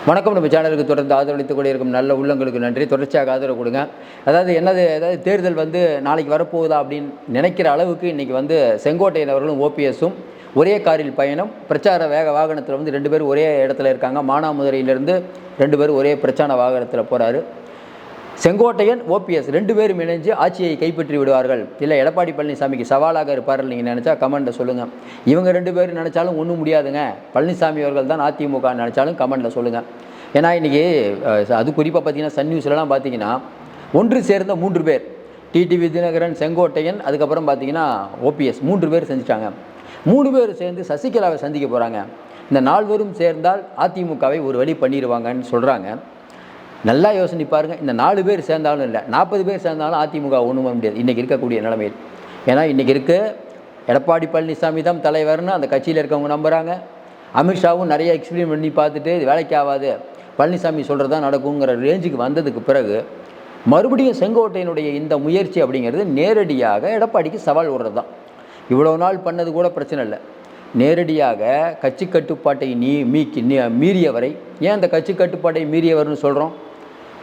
வணக்கம். நம்ம சேனலுக்கு தொடர்ந்து ஆதரவளித்துக் கொண்டே இருக்கும் நல்ல உள்ளங்களுக்கு நன்றி. தொடர்ச்சியாக ஆதரவு கொடுங்க. அதாவது தேர்தல் நாளைக்கு வரப்போகுதா அப்படின்னு நினைக்கிற அளவுக்கு இன்றைக்கி செங்கோட்டையன் அவர்களும் ஓபிஎஸும் ஒரே காரில் பயணம். பிரச்சார வாகனத்தில் 2 பேரும் ஒரே இடத்துல இருக்காங்க. மானாமதுரையிலேருந்து 2 பேரும் ஒரே பிரச்சார வாகனத்தில் போகிறாரு. செங்கோட்டையன் ஓபிஎஸ் 2 பேரும் இணைஞ்சு ஆட்சியை கைப்பற்றி விடுவார்கள், இல்லை எடப்பாடி பழனிசாமிக்கு சவாலாக இருப்பார்கள் நீங்கள் நினச்சா கமெண்ட்டில் சொல்லுங்கள். இவங்க 2 பேரும் நினச்சாலும் ஒன்றும் முடியாதுங்க, பழனிசாமி அவர்கள் தான் அதிமுக நினச்சாலும் கமெண்ட்டில் சொல்லுங்கள். ஏன்னா இன்றைக்கி அது குறிப்பாக பார்த்தீங்கன்னா சன் நியூஸ்லலாம் பார்த்தீங்கன்னா ஒன்று சேர்ந்த 3 பேர், டிடிவி தினகரன், செங்கோட்டையன், அதுக்கப்புறம் பார்த்தீங்கன்னா ஓபிஎஸ் 3 பேர் செஞ்சுட்டாங்க. 3 பேர் சேர்ந்து சசிகலாவை சந்திக்க போகிறாங்க. இந்த 4 பேரும் சேர்ந்தால் அதிமுகவை ஒரு வழி பண்ணிடுவாங்கன்னு சொல்கிறாங்க. நல்லா யோசனை பாருங்கள். இந்த 4 பேர் சேர்ந்தாலும் இல்லை, 40 பேர் சேர்ந்தாலும் அதிமுக ஒன்றும் பண்ண முடியாது இன்றைக்கி இருக்கக்கூடிய நிலைமையில். ஏன்னா இன்றைக்கி எடப்பாடி பழனிசாமி தான் தலைவர்னு அந்த கட்சியில் இருக்கவங்க நம்புகிறாங்க. அமித்ஷாவும் நிறைய எக்ஸ்பிளைன் பண்ணி பார்த்துட்டு இது வேலைக்கு ஆகாது, பழனிசாமி சொல்கிறது தான் நடக்குங்கிற ரேஞ்சுக்கு வந்ததுக்கு பிறகு மறுபடியும் செங்கோட்டையினுடைய இந்த முயற்சி அப்படிங்கிறது நேரடியாக எடப்பாடிக்கு சவால் விடுறது தான். இவ்வளோ நாள் பண்ணது கூட பிரச்சனை இல்லை. நேரடியாக கட்சி கட்டுப்பாட்டை மீறியவரை, ஏன் அந்த கட்சி கட்டுப்பாட்டை மீறியவர்னு சொல்கிறோம்?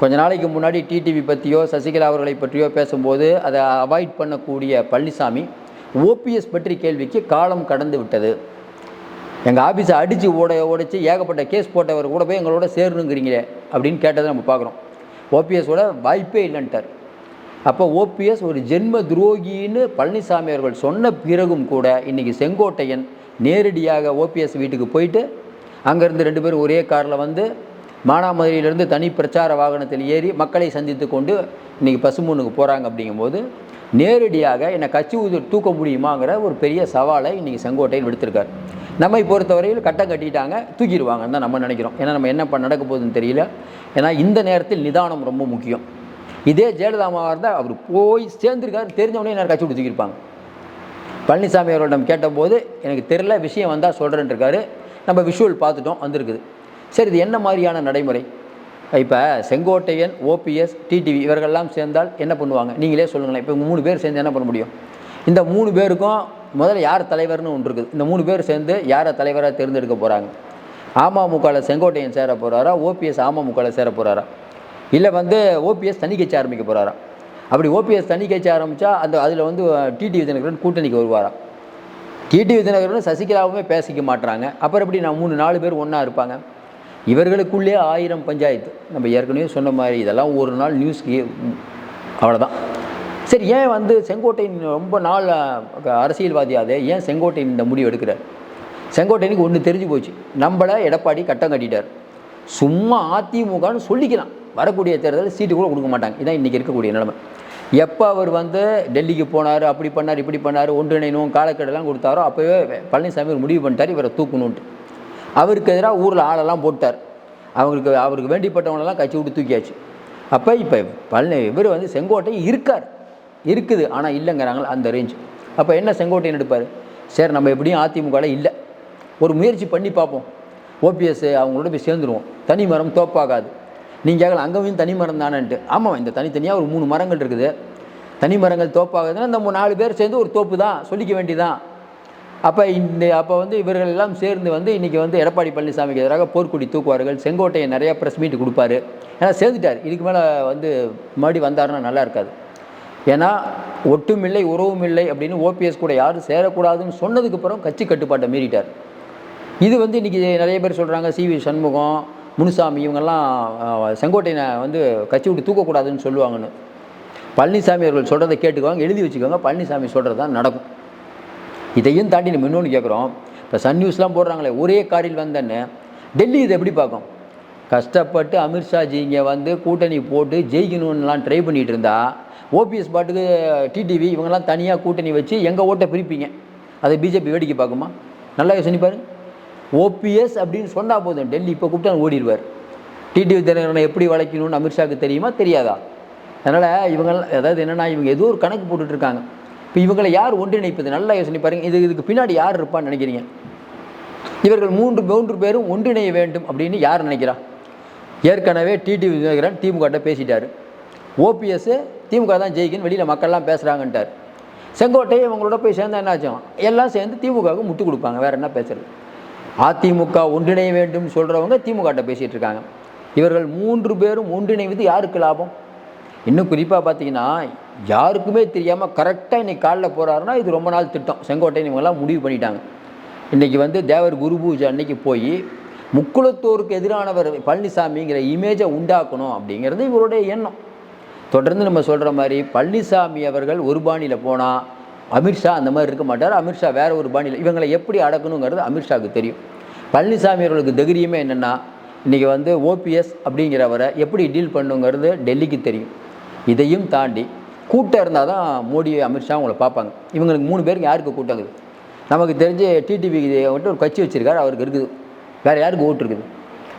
கொஞ்ச நாளைக்கு முன்னாடி டிடிவி பற்றியோ சசிகலா அவர்களை பற்றியோ பேசும்போது அதை அவாய்ட் பண்ணக்கூடிய பழனிசாமி ஓபிஎஸ் பற்றி கேள்விக்கு காலம் கடந்து விட்டது, எங்கள் ஆஃபீஸை அடித்து உடைச்சி ஏகப்பட்ட கேஸ் போட்டவர் கூட போய் எங்களோட சேரணுங்கிறீங்களே அப்படின்னு கேட்டதை நம்ம பார்க்குறோம். ஓபிஎஸோட வாய்ப்பே இல்லைன்ட்டார். அப்போ ஓபிஎஸ் ஒரு ஜென்ம துரோகின்னு பழனிசாமி அவர்கள் சொன்ன பிறகும் கூட இன்றைக்கி செங்கோட்டையன் நேரடியாக ஓபிஎஸ் வீட்டுக்கு போயிட்டு அங்கேருந்து 2 பேரும் ஒரே காரில் மானாமதுரையிலேருந்து தனி பிரச்சார வாகனத்தில் ஏறி மக்களை சந்தித்து கொண்டு இன்றைக்கி பசுமூனுக்கு போகிறாங்க. அப்படிங்கும்போது நேரடியாக என்னை கட்சி தூக்க முடியுமாங்கிற ஒரு பெரிய சவாலை இன்றைக்கி செங்கோட்டையன் விடுத்திருக்கார். நம்மை பொறுத்தவரையில் கட்டம் கட்டிட்டாங்க, தூக்கிடுவாங்கன்னு தான் நம்ம நினைக்கிறோம். ஏன்னா நம்ம என்ன நடக்க போகுதுன்னு தெரியல. ஏன்னா இந்த நேரத்தில் நிதானம் ரொம்ப முக்கியம். இதே ஜெயலலிதாமாவாக இருந்தால் அவர் போய் சேர்ந்துருக்காரு, தெரிஞ்சவொடனே என்ன கட்சி விட்டு தூக்கியிருப்பாங்க. பழனிசாமி அவர்களிடம் கேட்டபோது எனக்கு தெரியல, விஷயம் வந்தால் சொல்கிறேன்னு இருக்காரு. நம்ம விஷுவல் பார்த்துட்டோம், வந்திருக்குது. சரி, இது என்ன மாதிரியான நடைமுறை? இப்போ செங்கோட்டையன், ஓபிஎஸ், டிடிவி இவர்கள்லாம் சேர்ந்தால் என்ன பண்ணுவாங்க நீங்களே சொல்லுங்களேன். இப்போ 3 பேர் சேர்ந்து என்ன பண்ண முடியும்? இந்த 3 பேருக்கும் முதல்ல யார் தலைவர்னு ஒன்று இருக்குது. இந்த 3 பேர் சேர்ந்து யாரை தலைவராக தேர்ந்தெடுக்க போகிறாங்க? அமமுகவில் செங்கோட்டையன் சேர போகிறாரா, ஓபிஎஸ் அமமுகவில் சேர போகிறாரா, இல்லை ஓபிஎஸ் தனி கட்சி ஆரம்பிக்க போகிறாரா? அப்படி ஓபிஎஸ் தனி கட்சி ஆரம்பித்தா அதில் டிடிவி தினகரன் கூட்டணிக்கு வருவாரா? டிடிவி தினகரன் சசிகலாவுமே பேசிக்க மாட்டுறாங்க. அப்புறம் எப்படி 3-4 பேர் ஒன்றா இருப்பாங்க? இவர்களுக்குள்ளே 1000 பஞ்சாயத்து. நம்ம ஏற்கனவே சொன்ன மாதிரி இதெல்லாம் ஒரு நாள் நியூஸ்க்கு அவ்வளோதான். சரி, ஏன் செங்கோட்டையன் ரொம்ப நாள் அரசியல்வாதியாதே, ஏன் செங்கோட்டையன் இந்த முடிவு எடுக்கிறார்? செங்கோட்டையனுக்கு ஒன்று தெரிஞ்சு போச்சு, நம்மளை எடப்பாடி கட்டம் கட்டிட்டார். சும்மா அதிமுகன்னு சொல்லிக்கலாம், வரக்கூடிய தேர்தலில் சீட்டு கூட கொடுக்க மாட்டாங்க. இதான் இன்றைக்கி இருக்கக்கூடிய நிலைமை. எப்போ அவர் டெல்லிக்கு போனார், அப்படி பண்ணார், இப்படி பண்ணார், ஒன்றிணைணும் காலக்கெடெல்லாம் கொடுத்தாரோ அப்போவே பழனிசாமி ஒரு முடிவு பண்ணிட்டார், இவரை தூக்கணுன்ட்டு. அவருக்கு எதிராக ஊரில் ஆளெல்லாம் போட்டார். அவருக்கு வேண்டிப்பட்டவங்களெல்லாம் கட்சி விட்டு தூக்கியாச்சு. அப்போ இப்போ இவர் செங்கோட்டை இருக்குது, ஆனால் இல்லைங்கிறாங்களா அந்த ரேஞ்ச். அப்போ என்ன செங்கோட்டையன் எடுப்பார்? சரி, நம்ம எப்படியும் அதிமுகவில் இல்லை, ஒரு முயற்சி பண்ணி பார்ப்போம், ஓபிஎஸ் அவங்களோட போய் சேர்ந்துருவோம், தனி மரம் தோப்பாகாது. நீங்கள் கேட்கலாம் அங்கேயும் தனி மரம் தானேன்ட்டு. ஆமாம், இந்த தனித்தனியாக ஒரு 3 மரங்கள் இருக்குது, தனி மரங்கள் தோப்பாகுதுன்னா நம்ம 4 பேர் சேர்ந்து ஒரு தோப்பு தான் சொல்லிக்க வேண்டியதான். அப்போ இவர்கள் எல்லாம் சேர்ந்து இன்றைக்கி எடப்பாடி பழனிசாமிக்கு எதிராக போர்க்குடி தூக்குவார்கள். செங்கோட்டையை நிறையா ப்ரெஸ் மீட் கொடுப்பாரு. ஏன்னா சேர்ந்துட்டார், இதுக்கு மேலே மறுபடி வந்தாருன்னா நல்லா இருக்காது. ஏன்னா ஒட்டுமில்லை உறவும் இல்லை அப்படின்னு ஓபிஎஸ் கூட யாரும் சேரக்கூடாதுன்னு சொன்னதுக்கப்புறம் கட்சி கட்டுப்பாட்டை மீறிட்டார். இது இன்றைக்கி நிறைய பேர் சொல்கிறாங்க, சிவி சண்முகம், முனுசாமி இவங்கெல்லாம் செங்கோட்டையனை கட்சி விட்டு தூக்கக்கூடாதுன்னு சொல்லுவாங்கன்னு. பழனிசாமி அவர்கள் சொல்கிறத கேட்டுக்குவாங்க, எழுதி வச்சுக்கோங்க, பழனிசாமி சொல்கிறது தான் நடக்கும். இதையும் தாண்டி நம்ம இன்னொன்று கேட்குறோம். இப்போ சன் நியூஸ்லாம் போடுறாங்களே ஒரே காரில் வந்தேன்னு, டெல்லி இதை எப்படி பார்க்கும்? கஷ்டப்பட்டு அமித்ஷாஜி இங்கே கூட்டணி போட்டு ஜெயிக்கணும்லாம் ட்ரை பண்ணிகிட்டு இருந்தா ஓபிஎஸ் பாட்டுக்கு டிடிவி இவங்கெல்லாம் தனியாக கூட்டணி வச்சு எங்கள் ஓட்டை பிரிப்பீங்க, அதை பிஜேபி வேடிக்கை பார்க்குமா? நல்லா யோசனை பாருங்க. ஓபிஎஸ் அப்படின்னு சொன்னால் போதும், டெல்லி இப்போ கூப்பிட்டா ஓடிடுவார். டிடிவி தினகரனை எப்படி வளைக்கணும்னு அமித்ஷாவுக்கு தெரியுமா தெரியாதா? அதனால் இவங்கெல்லாம் என்னென்னா இவங்க ஏதோ ஒரு கணக்கு போட்டுட்ருக்காங்க. இப்போ இவங்களை யார் ஒன்றிணைப்பது? நல்லா யோசனை பாருங்கள். இதுக்கு பின்னாடி யார் இருப்பான்னு நினைக்கிறீங்க? இவர்கள் 3 பேரும் ஒன்றிணைய வேண்டும் அப்படின்னு யார் நினைக்கிறா? ஏற்கனவே டிடிவி தினகரன் திமுக பேசிட்டார். ஓபிஎஸ் திமுக தான் ஜெயிக்குன்னு வெளியில் மக்கள்லாம் பேசுகிறாங்கன்ட்டார். செங்கோட்டையை இவங்களோட போய் சேர்ந்தா என்னாச்சும்? எல்லாம் சேர்ந்து திமுகவுக்கு முட்டு கொடுப்பாங்க, வேறு என்ன பேசுறது? அதிமுக ஒன்றிணைய வேண்டும் சொல்கிறவங்க திமுகட்ட பேசிகிட்டு இருக்காங்க. இவர்கள் 3 பேரும் ஒன்றிணைவது யாருக்கு லாபம்? இன்னும் குறிப்பாக பார்த்தீங்கன்னா யாருக்குமே தெரியாமல் கரெக்டாக இன்றைக்கி காலைல போகிறாருன்னா இது ரொம்ப நாள் திட்டம். செங்கோட்டையன் இவங்கெல்லாம் முடிவு பண்ணிட்டாங்க. இன்றைக்கி வந்து தேவர் குரு பூஜை அன்னைக்கு போய் முக்குளத்தோருக்கு எதிரானவர் பழனிசாமிங்கிற இமேஜை உண்டாக்கணும் அப்படிங்கிறது இவருடைய எண்ணம். தொடர்ந்து நம்ம சொல்கிற மாதிரி பழனிசாமி அவர்கள் ஒரு பாணியில் போனால் அமித்ஷா அந்த மாதிரி இருக்க மாட்டார். அமித்ஷா வேறு ஒரு பாணியில். இவங்களை எப்படி அடக்கணுங்கிறது அமித்ஷாவுக்கு தெரியும். பழனிசாமி அவர்களுக்கு தைரியமே என்னென்னா இன்றைக்கி வந்து ஓபிஎஸ் அப்படிங்கிறவரை எப்படி டீல் பண்ணுங்கிறது டெல்லிக்கு தெரியும். இதையும் தாண்டி கூட்டம் இருந்தால் தான் மோடி அமித்ஷா அவங்கள பார்ப்பாங்க. இவங்களுக்கு 3 பேருக்கு யாருக்கு கூட்டம் இருக்குது? நமக்கு தெரிஞ்சு டிடிவி வந்துட்டு ஒரு கட்சி வச்சுருக்காரு, அவருக்கு இருக்குது. வேறு யாருக்கு ஓட்டு இருக்குது?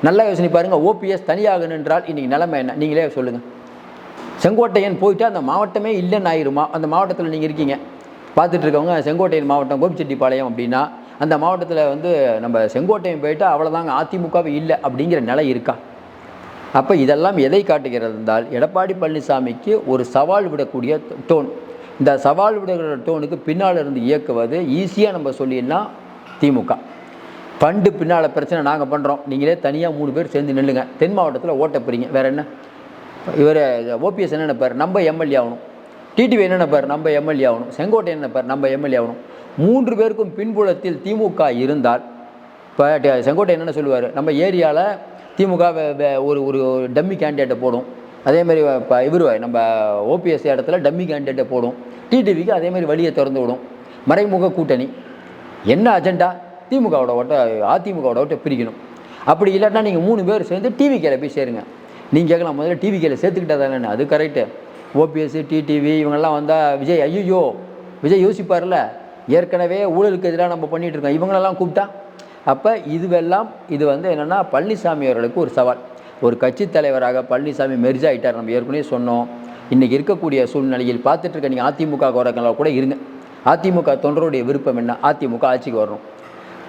நல்லா யோசனை பாருங்கள். ஓபிஎஸ் தனியாக நின்றால் இன்றைக்கி நிலைமை என்ன நீங்களே சொல்லுங்கள். செங்கோட்டையன் போயிட்டு அந்த மாவட்டமே இல்லைன்னு ஆயிருமா? அந்த மாவட்டத்தில் நீங்கள் இருக்கீங்க பார்த்துட்டு இருக்கவங்க, செங்கோட்டையன் மாவட்டம் கோபிச்செட்டிப்பாளையம் அப்படின்னா அந்த மாவட்டத்தில் வந்து நம்ம செங்கோட்டையன் போயிட்டு அவ்வளோதாங்க அதிமுகவே இல்லை அப்படிங்கிற நிலை இருக்கா? அப்போ இதெல்லாம் எதை காட்டுகிறது என்றால் எடப்பாடி பழனிசாமிக்கு ஒரு சவால் விடக்கூடிய டோன். இந்த சவால் விடுகிற டோனுக்கு பின்னால் இருந்து இயக்குவது ஈஸியாக நம்ம சொல்லிடலாம் திமுக. ஃபண்டு பின்னால் பிரச்சனை நாங்கள் பண்ணுறோம், நீங்களே தனியாக 3 பேர் சேர்ந்து நில்லுங்க, தென் மாவட்டத்தில் ஓட்ட போகிறீங்க, வேறு என்ன? இவர் ஓபிஎஸ் என்ன நினைப்பார்? நம்ம எம்எல்ஏ ஆகணும். டிடிவி என்ன நினைப்பார்? நம்ம எம்எல்ஏ ஆகணும். செங்கோட்டை என்ன நினைப்பார்? நம்ம எம்எல்ஏ ஆகணும். 3 பேருக்கும் பின்புலத்தில் திமுக இருந்தால் இப்போ செங்கோட்டை என்னென்ன சொல்லுவார்? நம்ம ஏரியாவில் திமுக ஒரு டம்மி கேண்டிடேட்டை போடும். அதேமாதிரி இப்போ இவர் நம்ம ஓபிஎஸ் இடத்துல டம்மி கேண்டிடேட்டை போடும். டிடிவிக்கு அதேமாதிரி வழியை திறந்து விடும். மறைமுக கூட்டணி. என்ன அஜெண்டா? திமுகவோட ஓட்ட அதிமுகவோட ஓட்டை பிரிக்கணும். அப்படி இல்லாட்டினா நீங்கள் 3 பேர் சேர்ந்து டிவிகேல போய் சேருங்க. நீங்கள் கேட்கலாம், முதல்ல டிவிகேல சேர்த்துக்கிட்டா தானே? அது கரெக்டு. ஓபிஎஸ் டிடிவி இவங்கெல்லாம் வந்தால் விஜய் ஐயோ விஜய் யோசிப்பார்ல, ஏற்கனவே ஊழலுக்கு எதிராக நம்ம பண்ணிகிட்டு இருக்கோம், இவங்களெல்லாம் கூப்பிட்டா. அப்போ இதுவெல்லாம் இது வந்து என்னென்னா பழனிசாமி அவர்களுக்கு ஒரு சவால். ஒரு கட்சி தலைவராக பழனிசாமி மெர்ஜ் ஆகிட்டார். நம்ம ஏற்கனவே சொன்னோம். இன்றைக்கி இருக்கக்கூடிய சூழ்நிலையில் பார்த்துட்ருக்க நீங்கள் அதிமுக கோரங்களா கூட இருங்க. அதிமுக தொண்டருடைய விருப்பம் என்ன? அதிமுக ஆட்சிக்கு வரணும்.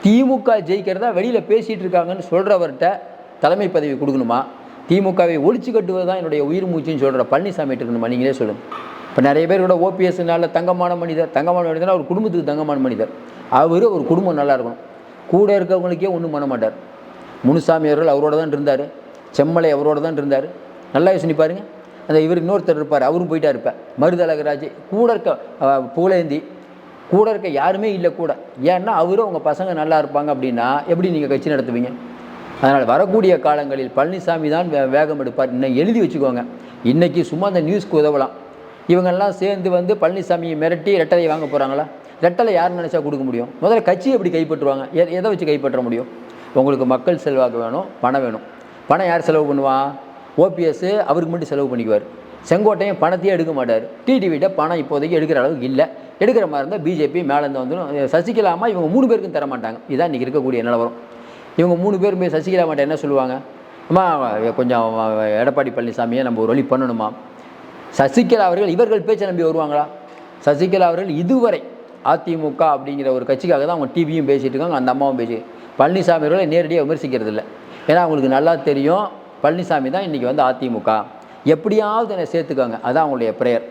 திமுக ஜெயிக்கிறதா வெளியில் பேசிகிட்டு இருக்காங்கன்னு சொல்கிறவர்கிட்ட தலைமை பதவி கொடுக்கணுமா? திமுகவை ஒழிச்சு கட்டுவது தான் என்னுடைய உயிர் மூச்சுன்னு சொல்கிற பழனிசாமி இருக்கணுமா? நீங்களே சொல்லுங்கள். இப்போ நிறைய பேர் கூட ஓபிஎஸ்னால தங்கமான மனிதர் அவர் குடும்பத்துக்கு தங்கமான மனிதர். அவர் ஒரு குடும்பம் நல்லா இருக்கணும். கூட இருக்கவங்களுக்கே ஒன்றும் பண்ண மாட்டார். முனுசாமி அவர்கள் அவரோட தான் இருந்தார். செம்மலை அவரோட தான் இருந்தார். நல்லா யோசனை பாருங்க. அந்த இவர் இன்னொருத்தர் இருப்பார், அவரும் போயிட்டா இருப்பார். மருதழகராஜ் கூட இருக்க புகழேந்தி கூட இருக்க யாருமே இல்லை கூட. ஏன்னா அவரும் அவங்க பசங்க நல்லா இருப்பாங்க அப்படின்னா எப்படி நீங்கள் கட்சி நடத்துவீங்க? அதனால் வரக்கூடிய காலங்களில் பழனிசாமி தான் வேகம் எடுப்பார். இன்னும் எழுதி வச்சுக்கோங்க. இன்றைக்கி சும்மா அந்த நியூஸ்க்கு உதவலாம். இவங்கெல்லாம் சேர்ந்து வந்து பழனிசாமியை மிரட்டி ரெட்டலை வாங்க போகிறாங்களா? ரெட்டலை யார் நினச்சா கொடுக்க முடியும்? முதல்ல கட்சியை எப்படி கைப்பற்றுவாங்க? எதை வச்சு கைப்பற்ற முடியும்? உங்களுக்கு மக்கள் செல்வாக்கு வேணும், பணம் வேணும். பணம் யார் செலவு பண்ணுவான்? ஓபிஎஸ் அவருக்கு மட்டும் செலவு பண்ணிக்குவார். செங்கோட்டையும் பணத்தையே எடுக்க மாட்டார். டிடிவிட்ட பணம் இப்போதைக்கு எடுக்கிற அளவுக்கு இல்லை. எடுக்கிற மாதிரி இருந்தால் பிஜேபி மேலேருந்து வந்துடும். சசிகலாமா இவங்க 3 பேருக்கும் தர மாட்டாங்க. இதுதான் இன்றைக்கி இருக்கக்கூடிய நிலவரம். இவங்க 3 பேர் போய் சசிகலா மாட்ட என்ன சொல்லுவாங்க? அம்மா கொஞ்சம் எடப்பாடி பழனிசாமியை நம்ம ஒரு வழி பண்ணணுமா? சசிகலா அவர்கள் இவர்கள் பேச்சை நம்பி வருவாங்களா? சசிகலா அவர்கள் இதுவரை அதிமுக அப்படிங்கிற ஒரு கட்சிக்காக தான் அவங்க டிவியும் பேசிகிட்டு இருக்காங்க, அந்த அம்மாவும் பேசி பழனிசாமி அவர்களை நேரடியாக விமர்சிக்கிறது இல்லை. ஏன்னா அவங்களுக்கு நல்லா தெரியும் பழனிசாமி தான் இன்றைக்கி வந்து அதிமுக, எப்படியாவது என்னை சேர்த்துக்காங்க, அதுதான் அவங்களுடைய ப்ரேயர்.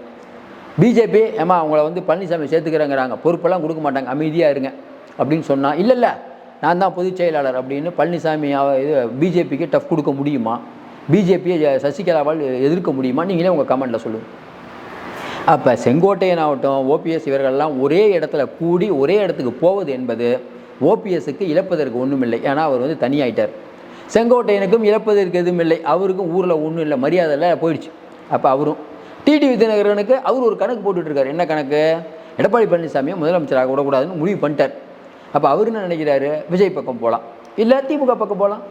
பிஜேபி ஏமா அவங்கள வந்து பழனிசாமி சேர்த்துக்கிறேங்கிறாங்க, பொறுப்பெல்லாம் கொடுக்க மாட்டாங்க, அமைதியாக இருங்க அப்படின்னு சொன்னால் இல்லை நான் தான் பொதுச் செயலாளர் அப்படின்னு பழனிசாமி இது பிஜேபிக்கு டஃப் கொடுக்க முடியுமா? பிஜேபியை சசிகலாவால் எதிர்க்க முடியுமா? நீங்களே உங்கள் கமெண்ட்டில் சொல்லுங்கள். அப்போ செங்கோட்டையன் ஆகட்டும் ஓபிஎஸ் இவர்கள்லாம் ஒரே இடத்துல கூடி ஒரே இடத்துக்கு போவது என்பது ஓபிஎஸ்க்கு இழப்பதற்கு ஒன்றும் இல்லை. ஏன்னா அவர் வந்து தனியாயிட்டார். செங்கோட்டையனுக்கும் இழப்பதற்கு எதுவும் இல்லை. அவருக்கும் ஊரில் ஒன்றும் இல்லை, மரியாதையில் போயிடுச்சு. அப்போ அவரும் டிடிவி தினகரனுக்கு அவர் ஒரு கணக்கு போட்டுட்ருக்கார். என்ன கணக்கு? எடப்பாடி பழனிசாமியை முதலமைச்சராக விடக்கூடாதுன்னு முடிவு பண்ணிட்டார். அப்போ அவர் என்ன நினைக்கிறாரு? விஜய் பக்கம் போகலாம், இல்லை திமுக பக்கம் போகலாம்.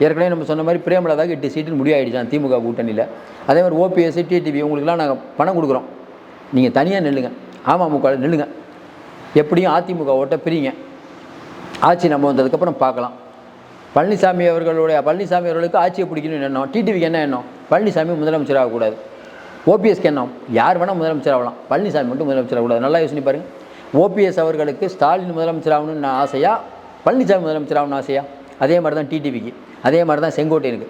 ஏற்கனவே நம்ம சொன்ன மாதிரி பிரேமலதாக 8 சீட்டுன்னு முடிவாயிடுச்சான் திமுக கூட்டணியில். அதே மாதிரி ஓபிஎஸ் டிடிவி உங்களுக்குலாம் நாங்கள் பணம் கொடுக்குறோம், நீங்கள் தனியாக நில்லுங்க, அமமுக நில்லுங்க, எப்படியும் அதிமுக ஓட்ட பிரிங்க, ஆட்சி நம்ம வந்ததுக்கப்புறம் பார்க்கலாம். பழனிசாமி அவர்களுக்கு ஆட்சியை பிடிக்கணும்னு எண்ணம். டிடிவிக்கு என்ன எண்ணம்? பழனிசாமி முதலமைச்சர் ஆகக்கூடாது. ஓபிஎஸ்க்கு எண்ணம் யார் வேணால் முதலமைச்சர் ஆகலாம், பழனிசாமி மட்டும் முதலமைச்சர் ஆகக்கூடாது. நல்லா யோசனை பாருங்கள். ஓபிஎஸ் அவர்களுக்கு ஸ்டாலின் முதலமைச்சர் ஆகணும்னு ஆசையா, பழனிசாமி முதலமைச்சர் ஆகணும்னு ஆசையா? அதே மாதிரி தான் டிடிவிக்கு, அதே மாதிரி தான் செங்கோட்டையனுக்கு.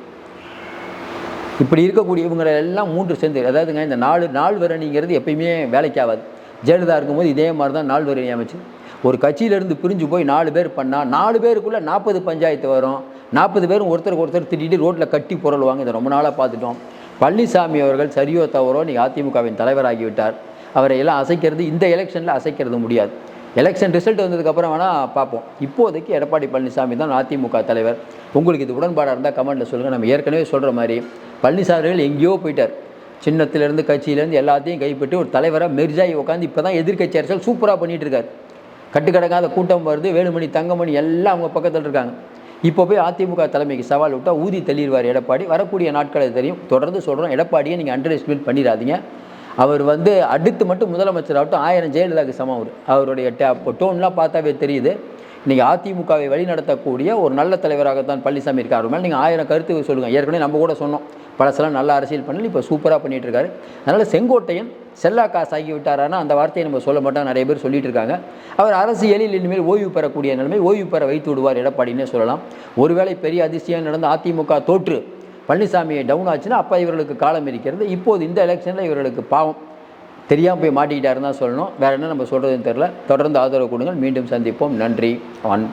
இப்படி இருக்கக்கூடிய இவங்களை எல்லாம் 3 சேர்ந்து, அதாவதுங்க இந்த 4 நாள் வரணிங்கிறது எப்பயுமே வேலைக்கு ஆகாது. ஜெயலலிதா இருக்கும்போது இதே மாதிரி தான் நாள் வரணி அமைச்சு. ஒரு கட்சியிலேருந்து பிரிஞ்சு போய் 4 பேர் பண்ணால் 4 பேருக்குள்ளே 40 பஞ்சாயத்து வரும். 40 பேரும் ஒருத்தருக்கு ஒருத்தர் திட்டிட்டு ரோட்டில் கட்டி புரளுவாங்க. இதை ரொம்ப நாளாக பார்த்துட்டோம். பழனிசாமி அவர்கள் சரியோ தவறோ நீங்கள் அதிமுகவின் தலைவராகிவிட்டார். அவரை எல்லாம் அசைக்கிறது இந்த எலெக்ஷனில் அசைக்கிறது முடியாது. எலெக்ஷன் ரிசல்ட் வந்ததுக்கப்புறம் வேணால் பார்ப்போம். இப்போதைக்கு எடப்பாடி பழனிசாமி தான் அதிமுக தலைவர். உங்களுக்கு இது உடன்பாடாக இருந்தால் கமெண்ட்டில் சொல்லுங்கள். நம்ம ஏற்கனவே சொல்கிற மாதிரி பழனிசாமி அவர்கள் எங்கேயோ போயிட்டார். சின்னத்திலேருந்து கட்சியிலேருந்து எல்லாத்தையும் கைப்பற்றி ஒரு தலைவராக மெர்ஜாகி உட்காந்து இப்போ தான் எதிர்க்கட்சி அரசியல் சூப்பராக பண்ணிகிட்டு இருக்கார். கட்டுக்கடங்காத கூட்டம் வருது. வேலுமணி, தங்கமணி எல்லாம் அவங்க பக்கத்தில் இருக்காங்க. இப்போ போய் அதிமுக தலைமைக்கு சவால் விட்டால் ஊதி தள்ளிடுவார் எடப்பாடி. வரக்கூடிய நாட்களை தெரியும். தொடர்ந்து சொல்கிறோம், எடப்பாடியை நீங்கள் அண்டர் எஸ்டிமேட் பண்ணிடாதீங்க. அவர் அடுத்து மட்டும் முதலமைச்சர் ஆகட்டும் 1000 ஜெயலலிதாவுக்கு சமம். அவருடைய டோன்லாம் பார்த்தாவே தெரியுது. இன்றைக்கி அதிமுகவை வழிநடத்தக்கூடிய ஒரு நல்ல தலைவராகத்தான் பழனிசாமி இருக்கார். அவர் மேலே நீங்கள் 1000 கருத்து சொல்லுங்கள். ஏற்கனவே நம்ம கூட சொன்னோம், பழசெல்லாம் நல்ல அரசியல் பண்ணல, இப்போ சூப்பராக பண்ணிகிட்டு இருக்காரு. அதனால் செங்கோட்டையன் செல்லா காசு ஆகி விட்டாரானா அந்த வார்த்தையை நம்ம சொல்ல மாட்டோம். நிறைய பேர் சொல்லிட்டு இருக்காங்க. அவர் அரசியலில் இனிமேல் ஓய்வு பெறக்கூடிய நிலைமை, ஓய்வு பெற வைத்து விடுவார் எடப்பாடினே சொல்லலாம். ஒருவேளை பெரிய அதிசயம் நடந்து அதிமுக தோற்று பழனிசாமியை டவுன் ஆச்சுன்னா அப்போ இவர்களுக்கு காலம் இருக்கிறது. இப்போது இந்த எலெக்ஷனில் இவர்களுக்கு பாவம் தெரியாமல் போய் மாட்டிக்கிட்டாருன்னு தான் சொல்லணும். வேறு என்ன நம்ம சொல்கிறதுன்னு தெரில. தொடர்ந்து ஆதரவு கொடுங்கள். மீண்டும் சந்திப்போம். நன்றி.